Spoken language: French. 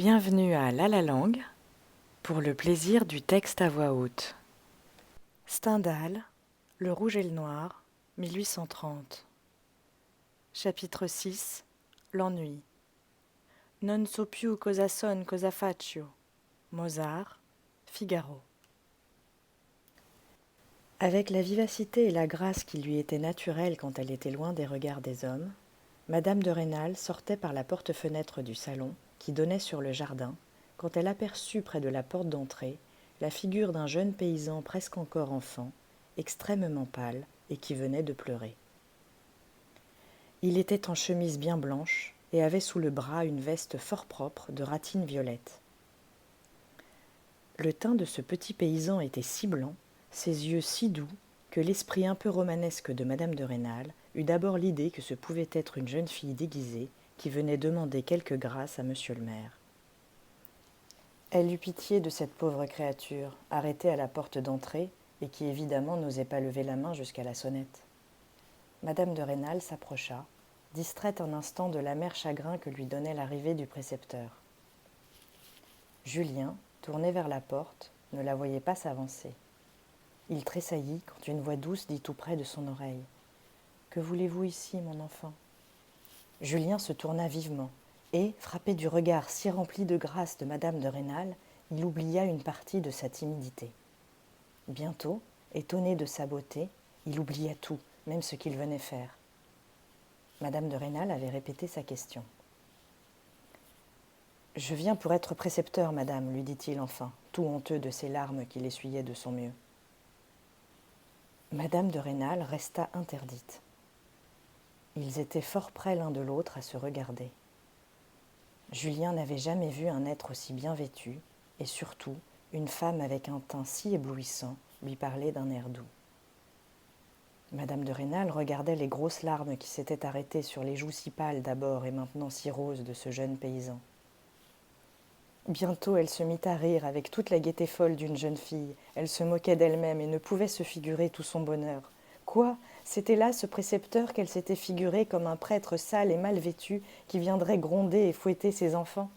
Bienvenue à La Langue pour le plaisir du texte à voix haute. Stendhal, Le Rouge et le Noir, 1830. Chapitre 6. L'ennui. Non so più cosa son, cosa faccio. Mozart, Figaro. Avec la vivacité et la grâce qui lui étaient naturelles quand elle était loin des regards des hommes, Madame de Rênal sortait par la porte-fenêtre du salon, qui donnait sur le jardin, quand elle aperçut près de la porte d'entrée la figure d'un jeune paysan presque encore enfant, extrêmement pâle et qui venait de pleurer. Il était en chemise bien blanche et avait sous le bras une veste fort propre de ratine violette. Le teint de ce petit paysan était si blanc, ses yeux si doux, que l'esprit un peu romanesque de Madame de Rênal eut d'abord l'idée que ce pouvait être une jeune fille déguisée qui venait demander quelque grâce à monsieur le maire. Elle eut pitié de cette pauvre créature, arrêtée à la porte d'entrée, et qui évidemment n'osait pas lever la main jusqu'à la sonnette. Madame de Rênal s'approcha, distraite un instant de l'amer chagrin que lui donnait l'arrivée du précepteur. Julien, tourné vers la porte, ne la voyait pas s'avancer. Il tressaillit quand une voix douce dit tout près de son oreille : « Que voulez-vous ici, mon enfant ?» Julien se tourna vivement, et, frappé du regard si rempli de grâce de Madame de Rênal, il oublia une partie de sa timidité. Bientôt, étonné de sa beauté, il oublia tout, même ce qu'il venait faire. Madame de Rênal avait répété sa question. « Je viens pour être précepteur, madame, lui dit-il enfin, tout honteux de ses larmes qu'il essuyait de son mieux. Madame de Rênal resta interdite. Ils étaient fort près l'un de l'autre à se regarder. Julien n'avait jamais vu un être aussi bien vêtu, et surtout une femme avec un teint si éblouissant lui parler d'un air doux. Madame de Rênal regardait les grosses larmes qui s'étaient arrêtées sur les joues si pâles d'abord et maintenant si roses de ce jeune paysan. Bientôt elle se mit à rire avec toute la gaieté folle d'une jeune fille. Elle se moquait d'elle-même et ne pouvait se figurer tout son bonheur. Quoi ? C'était là ce précepteur qu'elle s'était figuré comme un prêtre sale et mal vêtu qui viendrait gronder et fouetter ses enfants ?